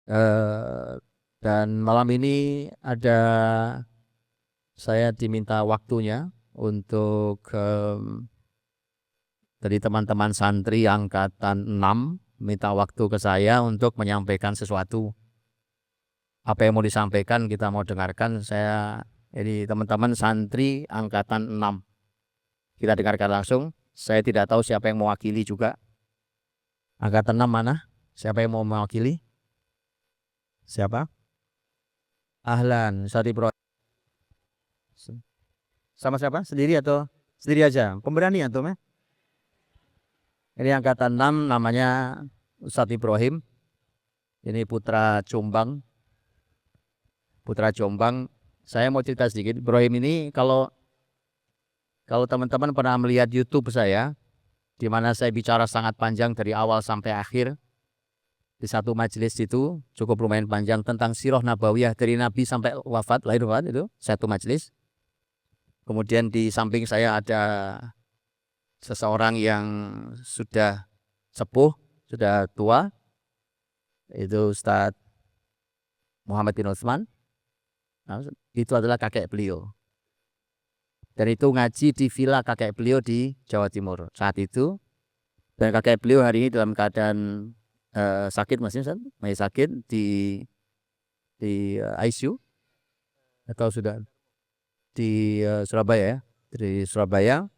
Eh, dan malam ini saya diminta waktunya untuk dari teman-teman santri angkatan 6 minta waktu ke saya untuk menyampaikan sesuatu. Apa yang mau disampaikan kita mau dengarkan. Ini teman-teman santri angkatan 6. Kita dengarkan langsung. Saya tidak tahu siapa yang mewakili juga. Angkatan 6 mana? Siapa yang mau mewakili? Siapa? Ahlan, Sadi Bro. Sama siapa? Sendiri atau sendiri aja? Pemberani antum ya? Ini angkatan 6 namanya Ustadz Ibrahim. Ini putra Jombang. Putra Jombang. Saya mau cerita sedikit. Ibrahim ini kalau teman-teman pernah melihat YouTube saya, di mana saya bicara sangat panjang dari awal sampai akhir di satu majelis itu cukup lumayan panjang tentang sirah nabawiyah dari Nabi sampai wafat, lahir wafat itu satu majelis. Kemudian di samping saya ada seseorang yang sudah sepuh, sudah tua, itu Ustadz Muhammad bin Utsman. Nah, itu adalah kakek beliau. Dan itu ngaji di villa kakek beliau di Jawa Timur saat itu. Dan kakek beliau hari ini dalam keadaan sakit, masih sakit di ICU atau sudah di Surabaya ya. Di Surabaya.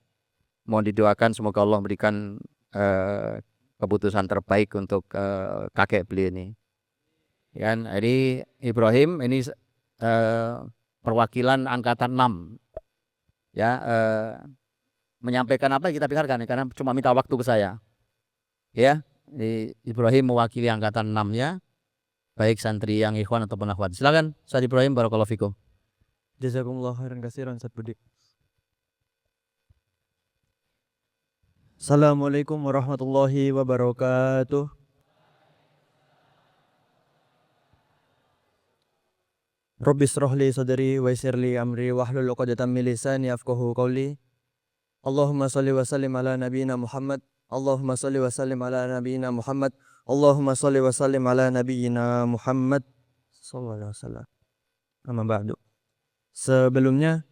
Mohon didoakan semoga Allah memberikan keputusan terbaik untuk kakek beliau ini. Kan ini Ibrahim ini perwakilan angkatan 6 ya, menyampaikan apa kita dengarkan karena cuma minta waktu ke saya. Ya, Ibrahim mewakili angkatan 6-nya, baik santri yang ikhwan ataupun akhwat. Silakan Ustaz Ibrahim, barakallahu fikum. Jazakumullah khairan katsiran Ustaz Budi. Assalamualaikum warahmatullahi wabarakatuh. Rabbi shrah li sadri wa yassir li amri wahlul 'uqdatam min lisani yafqahu qawli. Allahumma shalli wa sallim ala nabiyyina Muhammad. Allahumma shalli wa sallim ala nabiyyina Muhammad. Allahumma shalli wa sallim ala nabiyyina Muhammad sallallahu alaihi wasallam. Amma ba'du. Sebelumnya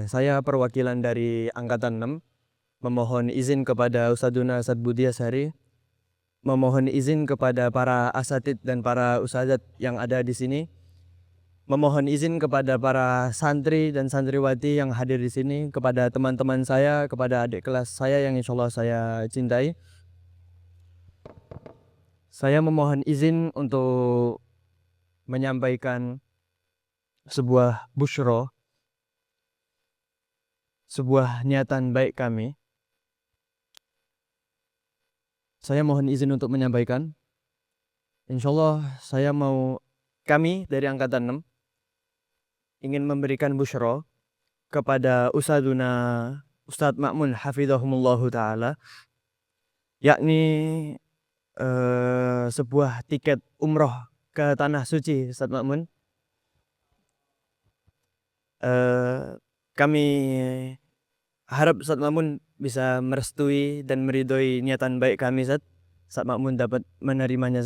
saya perwakilan dari angkatan 6 memohon izin kepada Ustadzuna Ustadz Budi Asyari, memohon izin kepada para asatid dan para ustadzat yang ada di sini, memohon izin kepada para santri dan santriwati yang hadir di sini, kepada teman-teman saya, kepada adik kelas saya yang insya Allah saya cintai. Saya memohon izin untuk menyampaikan sebuah busyro, sebuah niatan baik kami. Saya mohon izin untuk menyampaikan. Insya Allah kami dari angkatan 6 ingin memberikan busyro kepada Ustadz Ma'mun hafizahumullahu ta'ala, yakni sebuah tiket umroh ke Tanah Suci. Ustadz Ma'mun, kami harap Ustadz Ma'mun bisa merestui dan meridhoi niatan baik kami. Ustadz Ma'mun dapat menerimanya.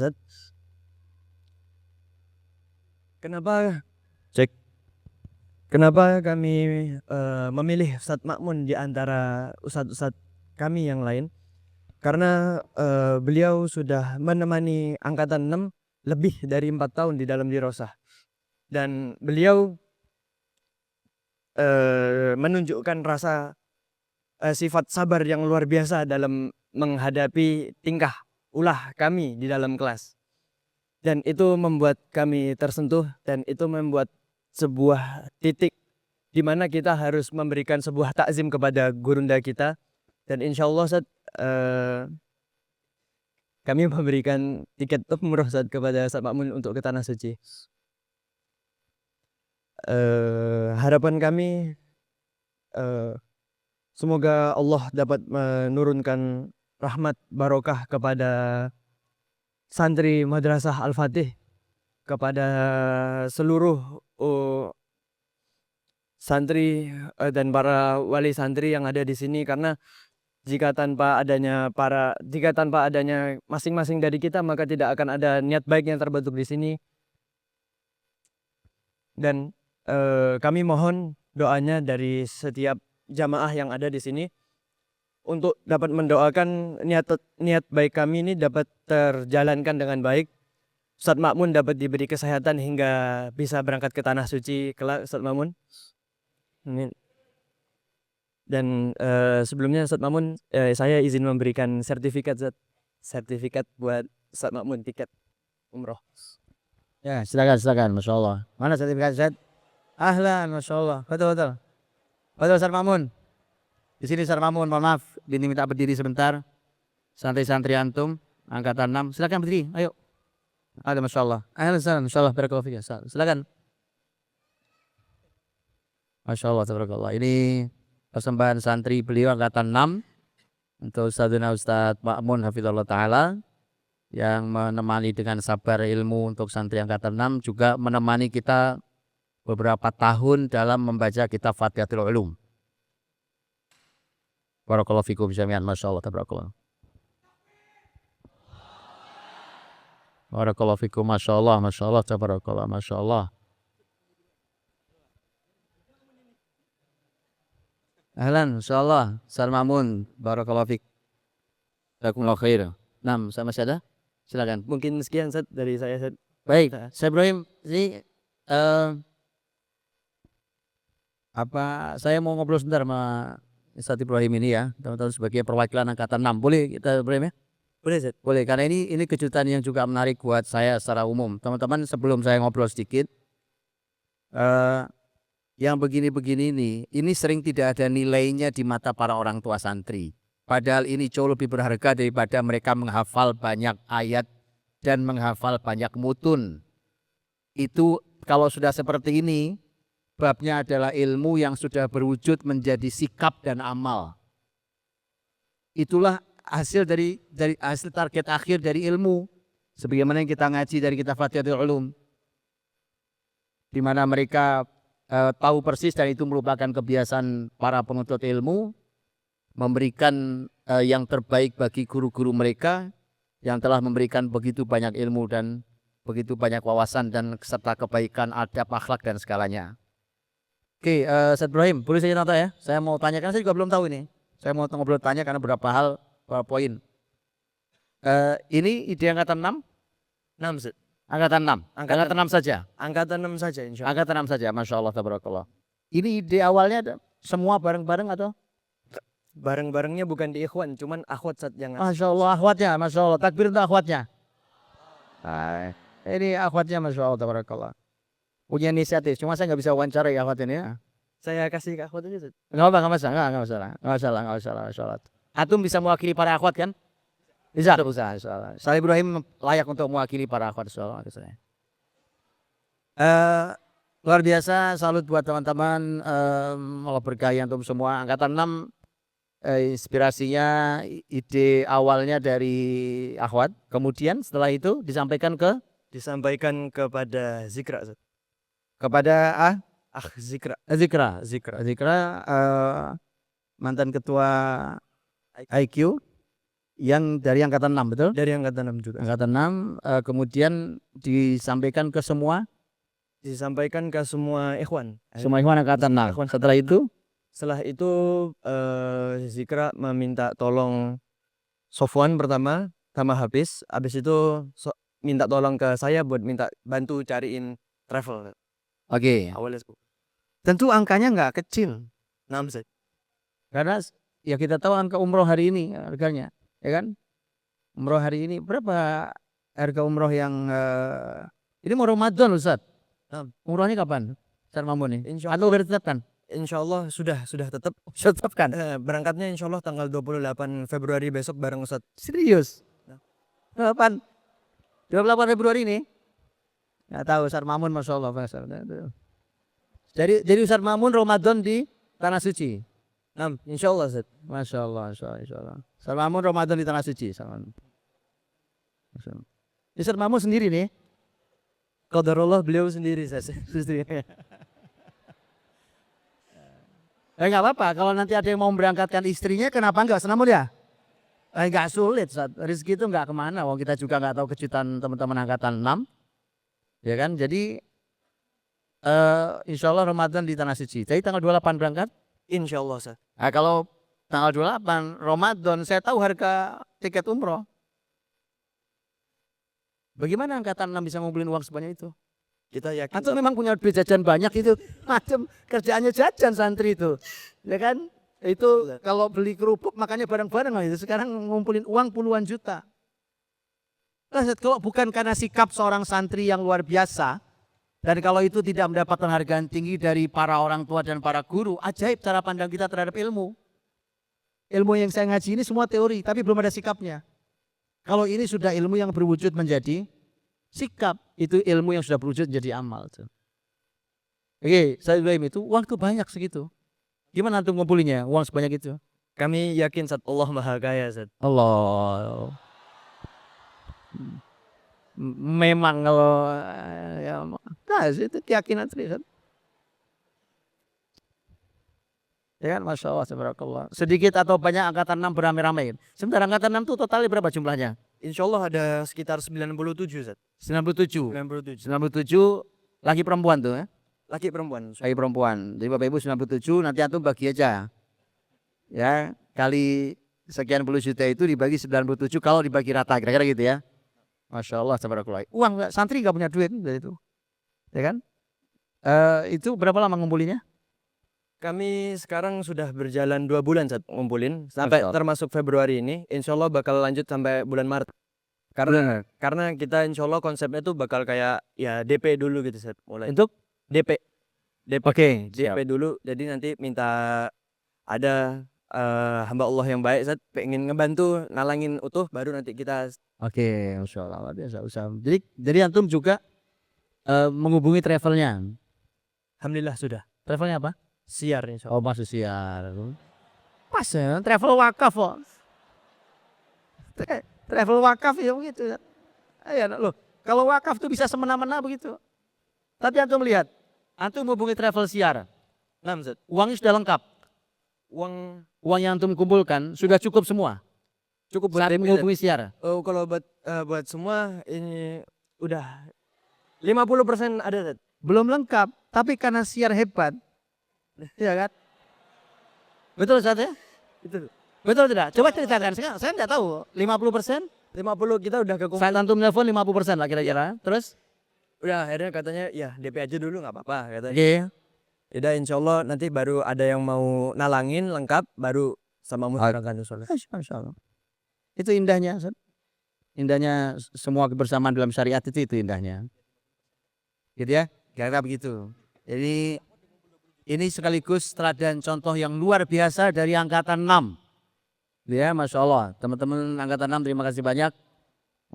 Kenapa kami memilih Ustadz Ma'mun di antara ustadz-ustadz kami yang lain? Karena beliau sudah menemani angkatan 6 lebih dari 4 tahun di dalam dirosah. Dan beliau menunjukkan rasa sifat sabar yang luar biasa dalam menghadapi tingkah ulah kami di dalam kelas. Dan itu membuat kami tersentuh, dan itu membuat sebuah titik di mana kita harus memberikan sebuah takzim kepada gurunda kita. Dan insya Allah kami memberikan tiket umroh kepada Ustadz Ma'mun untuk ke Tanah Suci. Harapan kami semoga Allah dapat menurunkan rahmat barokah kepada santri Madrasah Al-Fatih, kepada seluruh santri dan para wali santri yang ada di sini, karena jika tanpa adanya masing-masing dari kita, maka tidak akan ada niat baik yang terbentuk di sini. Dan kami mohon doanya dari setiap jamaah yang ada di sini untuk dapat mendoakan niat baik kami ini dapat terjalankan dengan baik. Ustadz Makmun dapat diberi kesehatan hingga bisa berangkat ke tanah suci kelak, Ustadz Makmun. Amin. Dan sebelumnya Ustadz Makmun, saya izin memberikan sertifikat buat Ustadz Makmun, tiket umroh. Ya, silakan, Masya Allah. Mana sertifikat Ustadz? Ahlan, Masya Allah. Betul. Betul, Ustadz Mamun. Di sini Ustadz Mamun, mohon maaf. Ini minta berdiri sebentar. Santri-santri antum, angkatan 6. Silakan berdiri, ayo. Ada, Masya Allah. Ahlan, Masya Allah. Barakallahu fiik. Silakan. Masya Allah, tabarakallah. Ini persembahan santri beliau angkatan 6 untuk Ustadz Ma'mun hafizallahu ta'ala yang menemani dengan sabar ilmu untuk santri angkatan 6, juga menemani kita beberapa tahun dalam membaca kitab Fatihatul Ulum. Barakallahu fikum jami'an, Masya Allah, tabarakallah. Barakallahu fikum, Masya Allah, tabarakallah, Masya Allah. Ahlan, Masya Allah, Ustadz Ma'mun, barakallahu fik. Jazakumullah khair. 6, sama masih ada? Silakan. Mungkin sekian Ustadz dari saya, Ustadz. Baik, saya Ibrahim. Jadi saya mau ngobrol sebentar sama Ustadz Ibrahim ini ya, teman-teman, sebagai perwakilan angkatan 6. Boleh kita Ibrahim ya? Boleh, Ustadz. Boleh, karena ini kejutan yang juga menarik buat saya secara umum. Teman-teman, sebelum saya ngobrol sedikit, yang begini-begini ini sering tidak ada nilainya di mata para orang tua santri. Padahal ini jauh lebih berharga daripada mereka menghafal banyak ayat dan menghafal banyak mutun. Itu kalau sudah seperti ini, babnya adalah ilmu yang sudah berwujud menjadi sikap dan amal. Itulah hasil dari hasil target akhir dari ilmu. Sebagaimana yang kita ngaji dari kitab Fatihatul Ulum, di mana mereka tahu persis, dan itu merupakan kebiasaan para penuntut ilmu, memberikan yang terbaik bagi guru-guru mereka yang telah memberikan begitu banyak ilmu dan begitu banyak wawasan dan serta kebaikan, adab, akhlak dan segalanya. Oke, Ustadz Ibrahim, boleh saya tanya ya? Saya mau tanyakan, saya juga belum tahu ini. Saya mau ngobrol tanya karena beberapa hal, beberapa poin. Ini ide angkatan 6? 6, Ustadz. Angkatan 6. Angkatan 6 saja. Angkatan 6 saja, insya Allah. Angkatan 6 saja, Masya Allah, tabarakallah. Ini ide awalnya semua bareng-bareng atau? Bareng-barengnya bukan di ikhwan, cuman akhwat Ustadz yang Masya Allah, akhwatnya, Masya Allah. Takbir untuk akhwatnya. Ini akhwatnya, Masya Allah, tabarakallah. Punya inisiatif, cuma saya nggak bisa wawancara ya akhwat ini ya. Saya kasih ke akhwat aja, Ustadz. Nggak masalah. Antum bisa mewakili para akhwat kan? Bisa. Ustadz Ibrahim layak untuk mewakili para akhwat, insyaallah. Luar biasa, salut buat teman-teman. Allah berkahi antum semua. Angkatan 6, inspirasinya, ide awalnya dari akhwat. Kemudian setelah itu disampaikan kepada Zikra, Ustadz. Kepada Zikra, mantan ketua IQ yang dari angkatan 6, betul? Dari angkatan 6 juga. Angkatan 6, kemudian disampaikan ke semua ikhwan. Semua ikhwan angkatan 6. Setelah itu Zikra meminta tolong Sofwan pertama sama Habis itu minta tolong ke saya buat minta bantu cariin travel. Oke. Awalnya Tentu angkanya nggak kecil. 6, Ustadz. Karena ya kita tahu angka umroh hari ini harganya, ya kan? Umroh hari ini berapa harga umroh yang ini mau Ramadan, Ustaz? Umrohnya kapan? Ustaz Mamun nih. Atau udah ditetapkan? Insyaallah sudah tetap. Tetapkan. Berangkatnya insyaallah tanggal 28 Februari besok bareng Ustadz. Serius? Kapan? 28 Februari ini? Nggak tahu, Ustaz Mamun, Masya Allah. Jadi Ustaz Mamun Ramadan di Tanah Suci. Insyaallah, Ustadz. Masya Allah. Ustaz Mamun Ramadan di Tanah Suci. Ustaz Mamun sendiri nih. Qadarullah beliau sendiri, Ustadz. Nggak apa-apa, kalau nanti ada yang mau memberangkatkan istrinya, kenapa nggak senam ya? Nggak sulit, rezeki itu nggak kemana. Wong kita juga nggak tahu kejutan teman-teman angkatan 6, ya kan? Jadi insya Allah Ramadan di Tanah Suci. Jadi tanggal 28 berangkat. Insya Allah Ustaz. Nah, kalau tanggal 28 Ramadan, saya tahu harga tiket umroh. Bagaimana angkatan 6 bisa ngumpulin uang sebanyak itu? Kita yakin. Atau memang punya duit jajan banyak itu, macam kerjaannya jajan santri itu, ya kan? Itu kalau beli kerupuk makanya bareng-bareng itu. Sekarang ngumpulin uang puluhan juta. Nah, kalau bukan karena sikap seorang santri yang luar biasa, dan kalau itu tidak mendapat penghargaan tinggi dari para orang tua dan para guru, ajaib cara pandang kita terhadap ilmu. Ilmu yang saya ngaji ini semua teori, tapi belum ada sikapnya. Kalau ini sudah ilmu yang berwujud menjadi sikap, itu ilmu yang sudah berwujud menjadi amal. Oke, saya Ibrahim itu uang tuh banyak segitu. Gimana antum ngumpulinnya uang sebanyak itu? Kami yakin Ustaz, Allah Maha Kaya Ustaz. Allah. Memang kalau ya, nah itu keyakinan serius. Ya kan, Masya Allah, Subhanallah. Sedikit atau banyak angkatan 6 beramai-ramai. Sebentar, angkatan 6 itu totalnya berapa jumlahnya? Insya Allah ada sekitar 97 Ustaz. 97. 97. 97 laki perempuan tuh ya? Laki perempuan. Laki perempuan. Jadi Bapak Ibu 97, nanti antum bagi aja. Ya, kali sekian puluh juta itu dibagi 97 kalau dibagi rata, kira-kira gitu ya. Masya Allah, Subhanallah. Uang santri gak punya duit dari itu. Ya kan? Itu berapa lama ngumpulinnya? Kami sekarang sudah berjalan 2 bulan Ustaz ngumpulin. Sampai termasuk Februari ini. Insya Allah bakal lanjut sampai bulan Maret. Karena kita insya Allah konsepnya tuh bakal kayak ya DP dulu gitu Ustaz. Mulai. Untuk? DP. Oke, DP dulu. Jadi nanti minta ada hamba Allah yang baik Ustaz, pengen ngebantu nalangin utuh, baru nanti kita. Oke, Masya Allah, biasa usaha. Jadi antum juga menghubungi travelnya. Alhamdulillah sudah. Travelnya apa? Siar insya Allah. Oh, masuk siar. Pas ya, travel wakaf kok. Travel wakaf ya begitu. Ya, loh, kalau wakaf tuh bisa semena-mena begitu. Tapi antum lihat, antum menghubungi travel siar. Nah, Ustaz. Uangnya sudah lengkap. Uang yang antum kumpulkan sudah cukup semua. Cukup buat saat menghubungi siar. Oh, kalau buat semua ini udah 50% ada Ustaz. Belum lengkap, tapi karena siar hebat. Iya kan? Betul Ustaz ya? Itu. Betul tidak? Coba ceritakan, saya tidak tahu. 50%? 50 kita udah kekumpul. Saat antum telepon 50% lah kira-kira. Terus? Udah akhirnya katanya ya DP aja dulu nggak apa-apa katanya. Oke. Udah insya Allah nanti baru ada yang mau nalangin lengkap baru sama musyawarahkan usulnya. Masya Allah. Itu indahnya Ustaz. Indahnya semua kebersamaan dalam syariat itu indahnya. Gitu ya? Kira-kira begitu. Jadi ini sekaligus teladan contoh yang luar biasa dari angkatan 6. Ya, Masya Allah. Teman-teman angkatan 6 terima kasih banyak.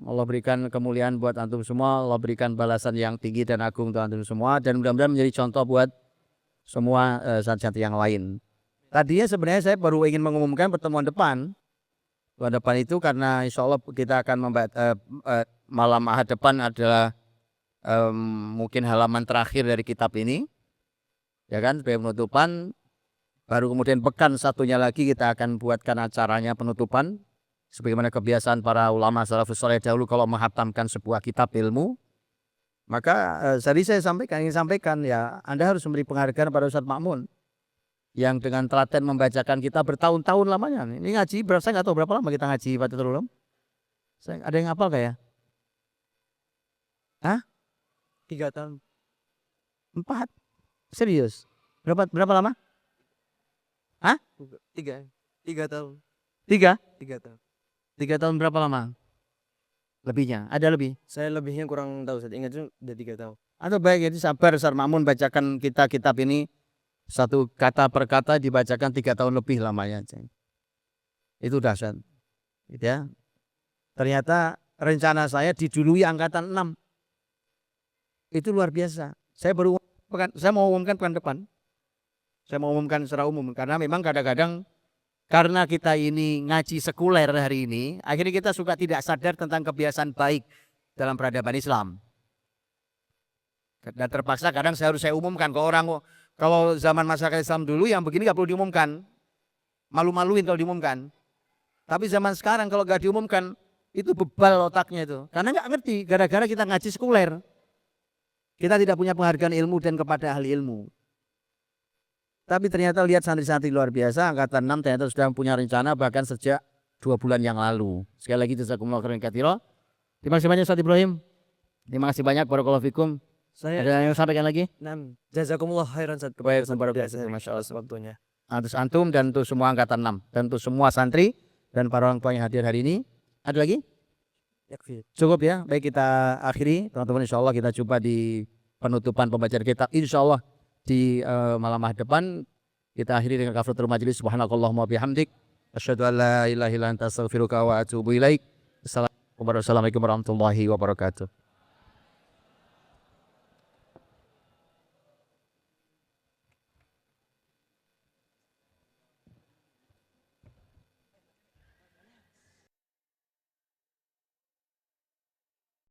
Allah berikan kemuliaan buat antum semua. Allah berikan balasan yang tinggi dan agung untuk antum semua. Dan mudah-mudahan menjadi contoh buat semua santri yang lain. Tadinya sebenarnya saya baru ingin mengumumkan pertemuan depan. Pertemuan depan itu karena insya Allah kita akan malam ahad depan adalah mungkin halaman terakhir dari kitab ini. Ya kan, sebagai penutupan. Baru kemudian pekan satunya lagi kita akan buatkan acaranya penutupan. Sebagaimana kebiasaan para ulama salafus saleh dahulu kalau menghatamkan sebuah kitab ilmu. Maka tadi saya ingin sampaikan ya, Anda harus memberi penghargaan pada Ustadz Ma'mun. Yang dengan telaten membacakan kita bertahun-tahun lamanya. Ini ngaji, saya nggak tahu berapa lama kita ngaji Fatihul Ulum. Ada yang hafal kayak? Hah? 3 tahun. 4? Serius? Berapa lama? Hah? 3 tahun. 3? 3 tahun. 3 tahun berapa lama? Lebihnya? Ada lebih? Saya lebihnya kurang tahu. Saya ingat itu udah 3 tahun. Atau baik, jadi sabar Ustaz Ma'mun bacakan kita kitab ini satu kata per kata dibacakan 3 tahun lebih lamanya. Itu dahsyat. Gitu ya. Ternyata rencana saya didului angkatan 6. Itu luar biasa. Saya mau umumkan pekan depan. Saya mau umumkan secara umum karena memang kadang-kadang karena kita ini ngaji sekuler hari ini, akhirnya kita suka tidak sadar tentang kebiasaan baik dalam peradaban Islam. Dan terpaksa kadang saya umumkan ke orang, Kalau zaman masyarakat Islam dulu yang begini nggak perlu diumumkan. Malu-maluin kalau diumumkan. Tapi zaman sekarang kalau nggak diumumkan, itu bebal otaknya itu. Karena nggak ngerti, gara-gara kita ngaji sekuler. Kita tidak punya penghargaan ilmu dan kepada ahli ilmu. Tapi ternyata lihat santri-santri luar biasa, angkatan 6 ternyata sudah punya rencana bahkan sejak 2 bulan yang lalu. Sekali lagi jazakumullah khairan katsira. Terima kasih banyak Ustaz Ibrahim. Terima kasih banyak barakallahu fikum. Ada yang sampaikan lagi? Jazakumullah khairan Ustaz. Baik, Masya Allah waktunya. Untuk antum dan untuk semua angkatan 6 dan untuk semua santri dan para orang tua yang hadir hari ini. Ada lagi? Cukup ya. Baik, kita akhiri teman-teman, insyaallah kita jumpa di penutupan pembacaan kitab insyaallah di malam depan. Kita akhiri dengan kafaratul majlis. Subhanakallahumma bihamdik asyhadu an la ilaha illa anta astaghfiruka wa atubu ilaik. Assalamualaikum warahmatullahi wabarakatuh.